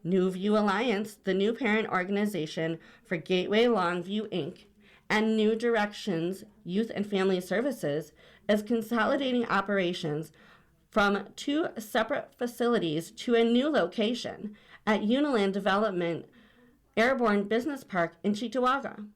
New View Alliance, the new parent organization for Gateway Longview, Inc., and New Directions Youth and Family Services, is consolidating operations from two separate facilities to a new location at Uniland Development Airborne Business Park in Cheektowaga.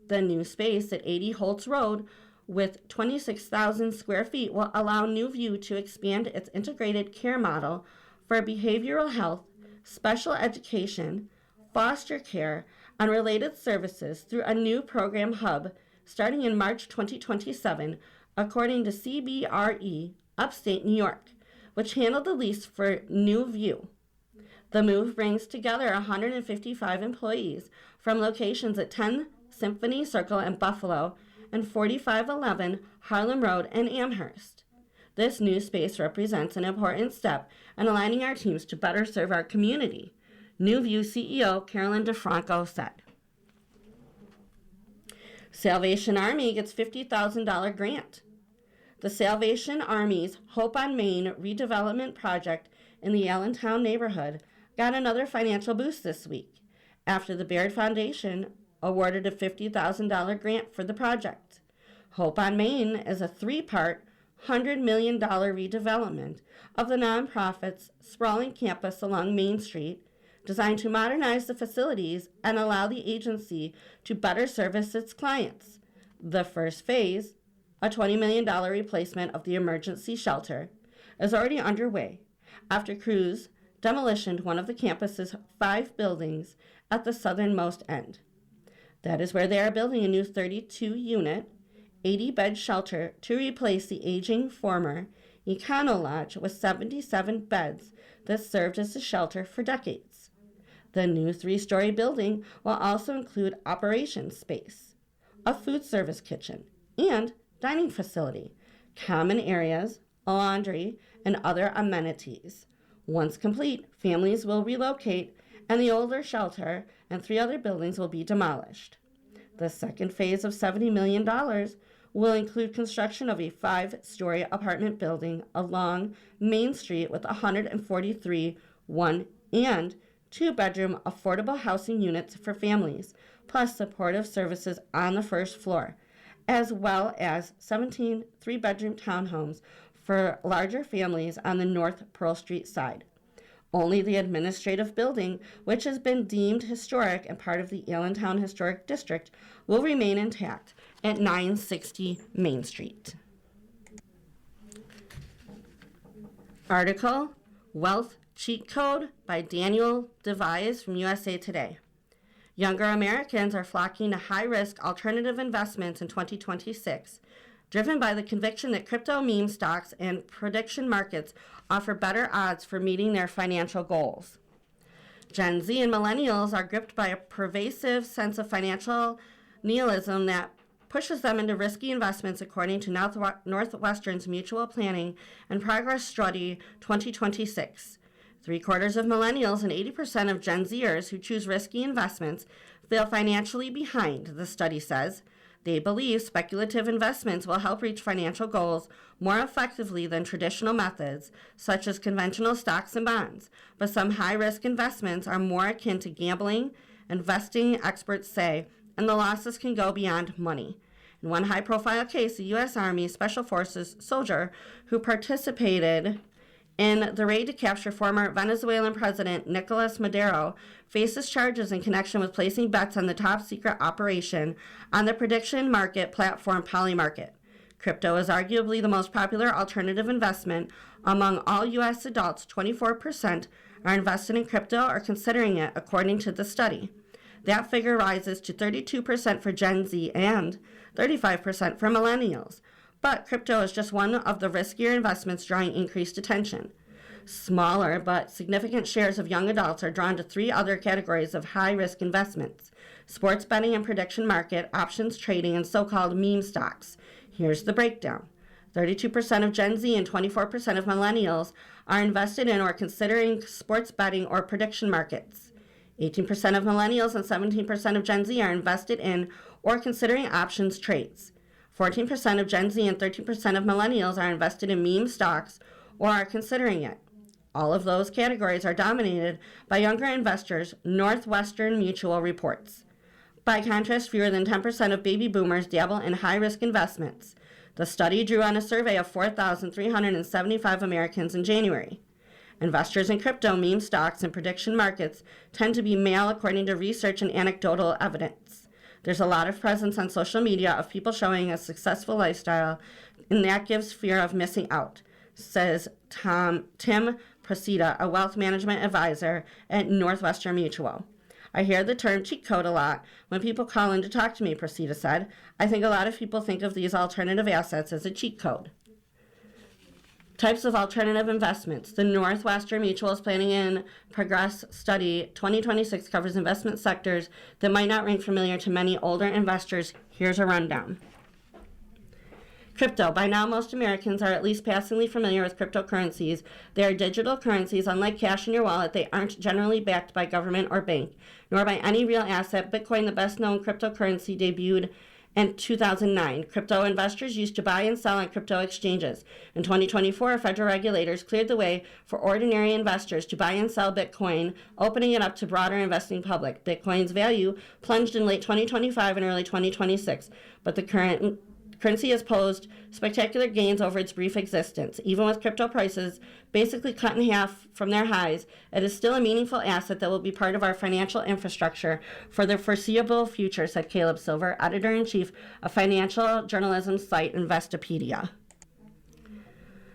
The new space at 80 Holtz Road with 26,000 square feet will allow New View to expand its integrated care model for behavioral health, special education, foster care, and related services through a new program hub starting in March 2027, according to CBRE, Upstate New York, which handled the lease for New View. The move brings together 155 employees from locations at 10 Symphony Circle in Buffalo and 4511 Harlem Road in Amherst. This new space represents an important step in aligning our teams to better serve our community, New View CEO Carolyn DeFranco said. Salvation Army gets $50,000 grant. The Salvation Army's Hope on Main redevelopment project in the Allentown neighborhood got another financial boost this week after the Baird Foundation awarded a $50,000 grant for the project. Hope on Main is a three-part, $100 million redevelopment of the nonprofit's sprawling campus along Main Street, designed to modernize the facilities and allow the agency to better service its clients. The first phase, a $20 million replacement of the emergency shelter, is already underway after crews demolished one of the campus's 5 buildings at the southernmost end. That is where they are building a new 32-unit, 80-bed shelter to replace the aging former Econo Lodge with 77 beds that served as a shelter for decades. The new 3-story building will also include operations space, a food service kitchen, and dining facility, common areas, laundry, and other amenities. Once complete, families will relocate and the older shelter and 3 other buildings will be demolished. The second phase of $70 million will include construction of a 5-story apartment building along Main Street with 143 1- and 2-bedroom affordable housing units for families, plus supportive services on the first floor, as well as 17 3-bedroom townhomes for larger families on the North Pearl Street side. Only the administrative building, which has been deemed historic and part of the Allentown Historic District, will remain intact at 960 Main Street. Article, Wealth Cheat Code by Daniel DeVise from USA Today. Younger Americans are flocking to high-risk alternative investments in 2026, driven by the conviction that crypto meme stocks and prediction markets offer better odds for meeting their financial goals. Gen Z and millennials are gripped by a pervasive sense of financial nihilism that pushes them into risky investments, according to Northwestern's Mutual Planning and Progress Study 2026. 3/4 of millennials and 80% of Gen Zers who choose risky investments feel financially behind, the study says. They believe speculative investments will help reach financial goals more effectively than traditional methods, such as conventional stocks and bonds. But some high-risk investments are more akin to gambling, investing experts say, and the losses can go beyond money. In one high-profile case, a U.S. Army Special Forces soldier who participated in the raid to capture former Venezuelan President Nicolas Maduro faces charges in connection with placing bets on the top-secret operation on the prediction market platform Polymarket. Crypto is arguably the most popular alternative investment among all U.S. adults. 24% are invested in crypto or considering it, according to the study. That figure rises to 32% for Gen Z and 35% for millennials. But crypto is just one of the riskier investments drawing increased attention. Smaller but significant shares of young adults are drawn to 3 other categories of high-risk investments: sports betting and prediction market, options trading, and so-called meme stocks. Here's the breakdown. 32% of Gen Z and 24% of millennials are invested in or considering sports betting or prediction markets. 18% of millennials and 17% of Gen Z are invested in or considering options trades. 14% of Gen Z and 13% of millennials are invested in meme stocks or are considering it. All of those categories are dominated by younger investors, Northwestern Mutual reports. By contrast, fewer than 10% of baby boomers dabble in high-risk investments. The study drew on a survey of 4,375 Americans in January. Investors in crypto, meme stocks, and prediction markets tend to be male according to research and anecdotal evidence. There's a lot of presence on social media of people showing a successful lifestyle, and that gives fear of missing out, says Tim Procida, a wealth management advisor at Northwestern Mutual. I hear the term cheat code a lot when people call in to talk to me, Procida said. I think a lot of people think of these alternative assets as a cheat code. Types of alternative investments. The Northwestern Mutual's Planning and Progress Study 2026 covers investment sectors that might not ring familiar to many older investors. Here's a rundown. Crypto. By now, most Americans are at least passingly familiar with cryptocurrencies. They are digital currencies. Unlike cash in your wallet, they aren't generally backed by government or bank, nor by any real asset. Bitcoin, the best-known cryptocurrency, debuted in 2009. Crypto investors used to buy and sell on crypto exchanges. In 2024, federal regulators cleared the way for ordinary investors to buy and sell Bitcoin, opening it up to broader investing public. Bitcoin's value plunged in late 2025 and early 2026, but the currency has posed spectacular gains over its brief existence. Even with crypto prices basically cut in half from their highs, it is still a meaningful asset that will be part of our financial infrastructure for the foreseeable future, said Caleb Silver, editor-in-chief of financial journalism site Investopedia.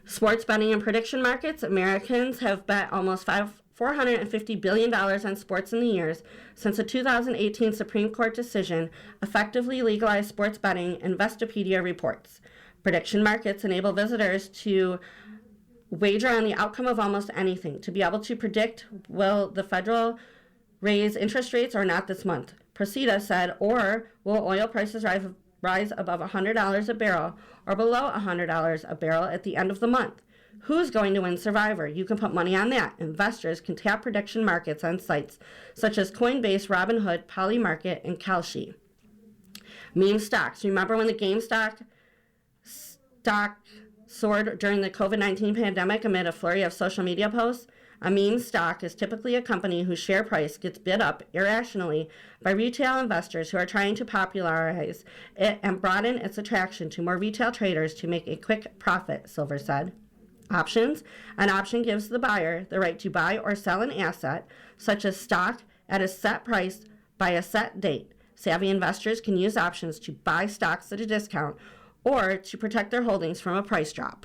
Sports betting and prediction markets. Americans have bet almost $450 billion on sports in the years since a 2018 Supreme Court decision effectively legalized sports betting, Investopedia reports. Prediction markets enable visitors to wager on the outcome of almost anything, to be able to predict will the federal raise interest rates or not this month. Procida said, or will oil prices rise above $100 a barrel or below $100 a barrel at the end of the month? Who's going to win Survivor? You can put money on that. Investors can tap prediction markets on sites such as Coinbase, Robinhood, Polymarket, and Kalshi. Meme stocks. Remember when the GameStop stock soared during the COVID-19 pandemic amid a flurry of social media posts? A meme stock is typically a company whose share price gets bid up irrationally by retail investors who are trying to popularize it and broaden its attraction to more retail traders to make a quick profit, Silver said. Options. An option gives the buyer the right to buy or sell an asset, such as stock, at a set price by a set date. Savvy investors can use options to buy stocks at a discount or to protect their holdings from a price drop.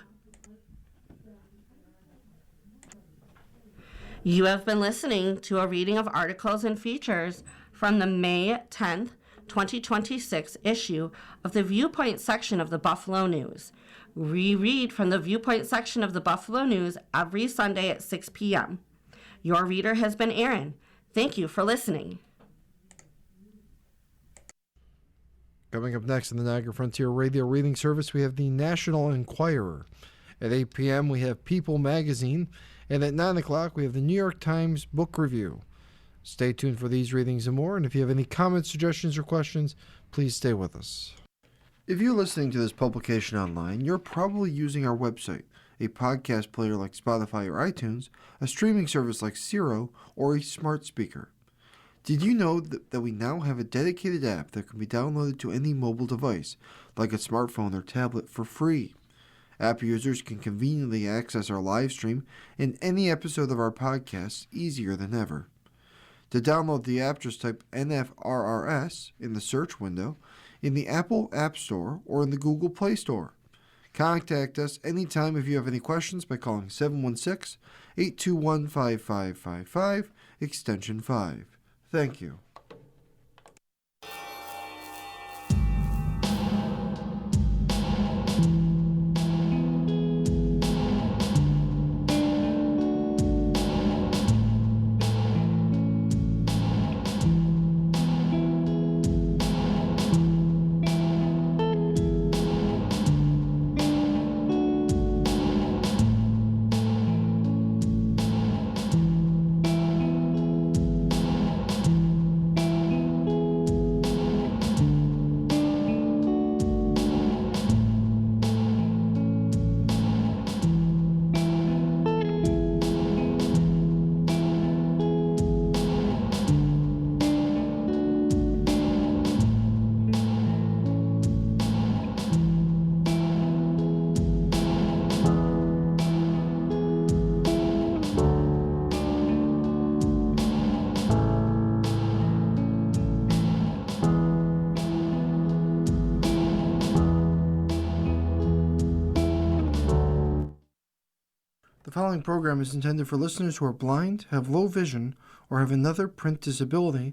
You have been listening to a reading of articles and features from the May 10th, 2026 issue of the Viewpoints section of the Buffalo News. Reread from the Viewpoint section of the Buffalo News every Sunday at 6 p.m. Your reader has been Aaron. Thank you for listening. Coming up next in the Niagara Frontier Radio Reading Service, we have the National Enquirer. At 8 p.m., we have People Magazine. And at 9 o'clock, we have the New York Times Book Review. Stay tuned for these readings and more. And if you have any comments, suggestions, or questions, please stay with us. If you're listening to this publication online, you're probably using our website, a podcast player like Spotify or iTunes, a streaming service like Siro, or a smart speaker. Did you know that we now have a dedicated app that can be downloaded to any mobile device, like a smartphone or tablet, for free? App users can conveniently access our live stream and any episode of our podcast easier than ever. To download the app, just type NFRRS in the search window in the Apple App Store or in the Google Play Store. Contact us anytime if you have any questions by calling 716-821-5555, extension 5. Thank you. following program is intended for listeners who are blind, have low vision, or have another print disability